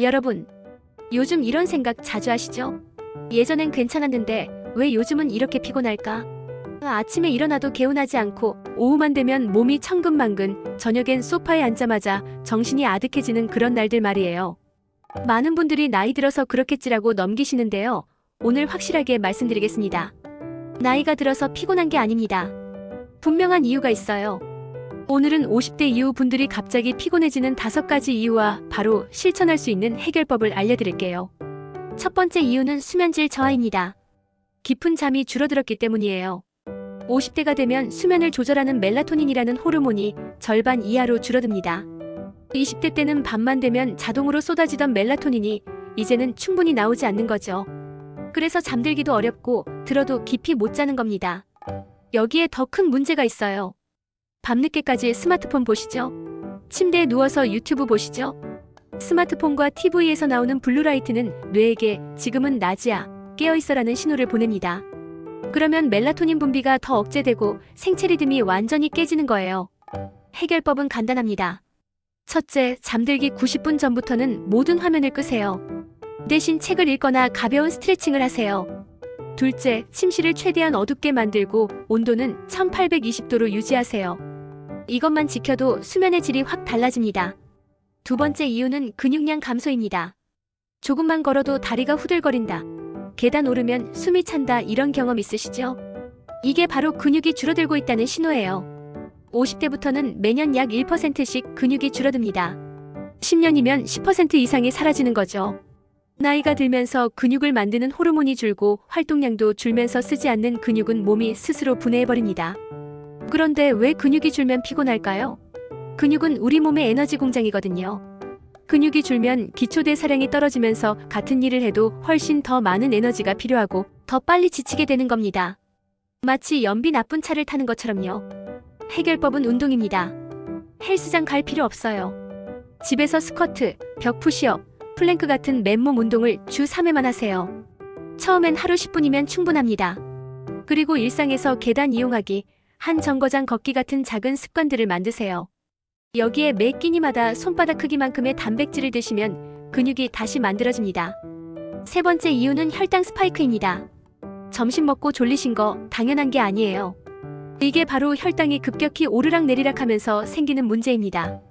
여러분, 요즘 이런 생각 자주 하시죠? 예전엔 괜찮았는데 왜 요즘은 이렇게 피곤할까? 아침에 일어나도 개운하지 않고 오후만 되면 몸이 천근만근, 저녁엔 소파에 앉자마자 정신이 아득해지는 그런 날들 말이에요. 많은 분들이 나이 들어서 그렇겠지라고 넘기시는데요. 오늘 확실하게 말씀드리겠습니다. 나이가 들어서 피곤한 게 아닙니다. 분명한 이유가 있어요. 오늘은 50대 이후 분들이 갑자기 피곤해지는 5가지 이유와 바로 실천할 수 있는 해결법을 알려드릴게요. 첫 번째 이유는 수면질 저하입니다. 깊은 잠이 줄어들었기 때문이에요. 50대가 되면 수면을 조절하는 멜라토닌이라는 호르몬이 절반 이하로 줄어듭니다. 20대 때는 밤만 되면 자동으로 쏟아지던 멜라토닌이 이제는 충분히 나오지 않는 거죠. 그래서 잠들기도 어렵고 들어도 깊이 못 자는 겁니다. 여기에 더 큰 문제가 있어요. 밤늦게까지 스마트폰 보시죠? 침대에 누워서 유튜브 보시죠? 스마트폰과 TV에서 나오는 블루라이트는 뇌에게 지금은 낮이야, 깨어있어라는 신호를 보냅니다. 그러면 멜라토닌 분비가 더 억제되고 생체 리듬이 완전히 깨지는 거예요. 해결법은 간단합니다. 첫째, 잠들기 90분 전부터는 모든 화면을 끄세요. 대신 책을 읽거나 가벼운 스트레칭을 하세요. 둘째, 침실을 최대한 어둡게 만들고 온도는 1820도로 유지하세요. 이것만 지켜도 수면의 질이 확 달라집니다. 두 번째 이유는 근육량 감소입니다. 조금만 걸어도 다리가 후들거린다, 계단 오르면 숨이 찬다, 이런 경험 있으시죠? 이게 바로 근육이 줄어들고 있다는 신호예요. 50대부터는 매년 약 1%씩 근육이 줄어듭니다. 10년이면 10% 이상이 사라지는 거죠. 나이가 들면서 근육을 만드는 호르몬이 줄고 활동량도 줄면서 쓰지 않는 근육은 몸이 스스로 분해해버립니다. 그런데 왜 근육이 줄면 피곤할까요? 근육은 우리 몸의 에너지 공장이거든요. 근육이 줄면 기초대사량이 떨어지면서 같은 일을 해도 훨씬 더 많은 에너지가 필요하고 더 빨리 지치게 되는 겁니다. 마치 연비 나쁜 차를 타는 것처럼요. 해결법은 운동입니다. 헬스장 갈 필요 없어요. 집에서 스쿼트, 벽 푸시업, 플랭크 같은 맨몸 운동을 주 3회만 하세요. 처음엔 하루 10분이면 충분합니다. 그리고 일상에서 계단 이용하기, 한 정거장 걷기 같은 작은 습관들을 만드세요. 여기에 매 끼니마다 손바닥 크기만큼의 단백질을 드시면 근육이 다시 만들어집니다. 세 번째 이유는 혈당 스파이크입니다. 점심 먹고 졸리신 거 당연한 게 아니에요. 이게 바로 혈당이 급격히 오르락내리락 하면서 생기는 문제입니다.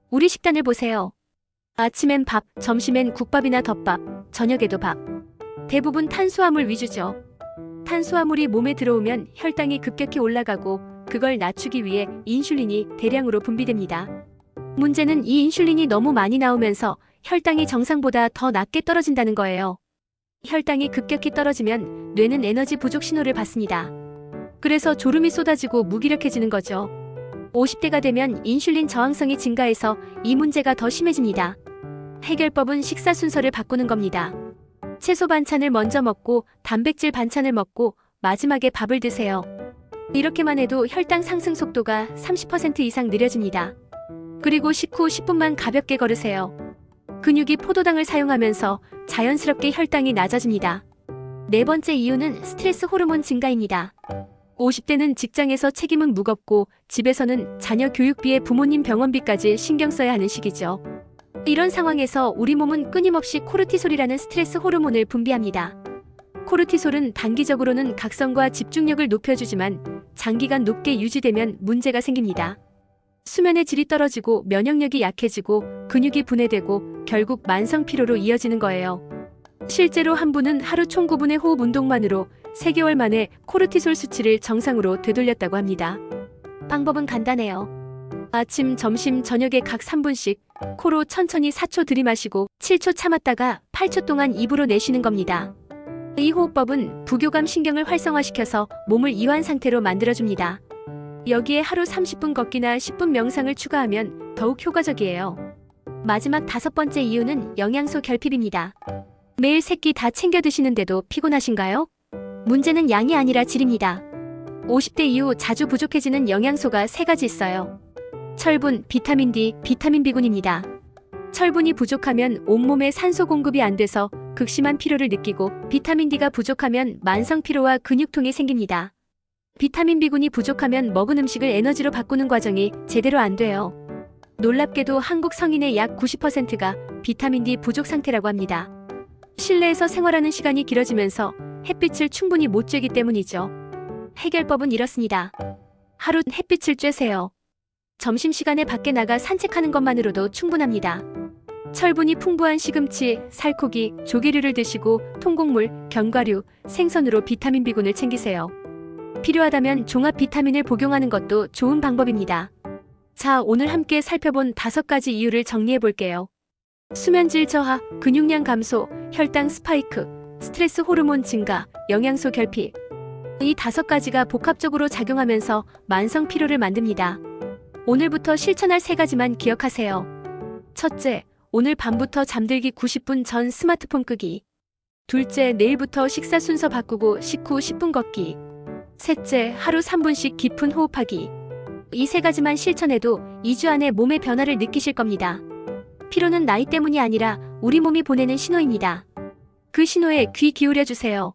우리 식단을 보세요. 아침엔 밥, 점심엔 국밥이나 덮밥, 저녁에도 밥. 대부분 탄수화물 위주죠. 탄수화물이 몸에 들어오면 혈당이 급격히 올라가고 그걸 낮추기 위해 인슐린이 대량으로 분비됩니다. 문제는 이 인슐린이 너무 많이 나오면서 혈당이 정상보다 더 낮게 떨어진다는 거예요. 혈당이 급격히 떨어지면 뇌는 에너지 부족 신호를 받습니다. 그래서 졸음이 쏟아지고 무기력해지는 거죠. 50대가 되면 인슐린 저항성이 증가해서 이 문제가 더 심해집니다. 해결법은 식사 순서를 바꾸는 겁니다. 채소 반찬을 먼저 먹고 단백질 반찬을 먹고 마지막에 밥을 드세요. 이렇게만 해도 혈당 상승 속도가 30% 이상 느려집니다. 그리고 식후 10분만 가볍게 걸으세요. 근육이 포도당을 사용하면서 자연스럽게 혈당이 낮아집니다. 네 번째 이유는 스트레스 호르몬 증가입니다. 50대는 직장에서 책임은 무겁고 집에서는 자녀 교육비에 부모님 병원비까지 신경 써야 하는 시기죠. 이런 상황에서 우리 몸은 끊임없이 코르티솔이라는 스트레스 호르몬을 분비합니다. 코르티솔은 단기적으로는 각성과 집중력을 높여주지만 장기간 높게 유지되면 문제가 생깁니다. 수면의 질이 떨어지고 면역력이 약해지고 근육이 분해되고 결국 만성 피로로 이어지는 거예요. 실제로 한 분은 하루 총 9분의 호흡 운동만으로 3개월 만에 코르티솔 수치를 정상으로 되돌렸다고 합니다. 방법은 간단해요. 아침, 점심, 저녁에 각 3분씩 코로 천천히 4초 들이마시고 7초 참았다가 8초 동안 입으로 내쉬는 겁니다. 이 호흡법은 부교감 신경을 활성화시켜서 몸을 이완 상태로 만들어줍니다. 여기에 하루 30분 걷기나 10분 명상을 추가하면 더욱 효과적이에요. 마지막 5번째 이유는 영양소 결핍입니다. 매일 3끼 다 챙겨 드시는데도 피곤하신가요? 문제는 양이 아니라 질입니다. 50대 이후 자주 부족해지는 영양소가 3가지 있어요. 철분, 비타민 D, 비타민 B군입니다. 철분이 부족하면 온몸에 산소 공급이 안 돼서 극심한 피로를 느끼고 비타민 D가 부족하면 만성 피로와 근육통이 생깁니다. 비타민 B군이 부족하면 먹은 음식을 에너지로 바꾸는 과정이 제대로 안 돼요. 놀랍게도 한국 성인의 약 90%가 비타민 D 부족 상태라고 합니다. 실내에서 생활하는 시간이 길어지면서 햇빛을 충분히 못 쬐기 때문이죠. 해결법은 이렇습니다. 하루 햇빛을 쬐세요. 점심시간에 밖에 나가 산책하는 것만으로도 충분합니다. 철분이 풍부한 시금치, 살코기, 조개류를 드시고 통곡물, 견과류, 생선으로 비타민 B군을 챙기세요. 필요하다면 종합 비타민을 복용하는 것도 좋은 방법입니다. 자, 오늘 함께 살펴본 5가지 이유를 정리해 볼게요. 수면질 저하, 근육량 감소, 혈당 스파이크, 스트레스 호르몬 증가, 영양소 결핍. 이 5가지가 복합적으로 작용하면서 만성 피로를 만듭니다. 오늘부터 실천할 3가지만 기억하세요. 첫째, 오늘 밤부터 잠들기 90분 전 스마트폰 끄기. 둘째, 내일부터 식사 순서 바꾸고 식후 10분 걷기. 셋째, 하루 3분씩 깊은 호흡하기. 이 3가지만 실천해도 2주 안에 몸의 변화를 느끼실 겁니다. 피로는 나이 때문이 아니라 우리 몸이 보내는 신호입니다. 그 신호에 귀 기울여 주세요.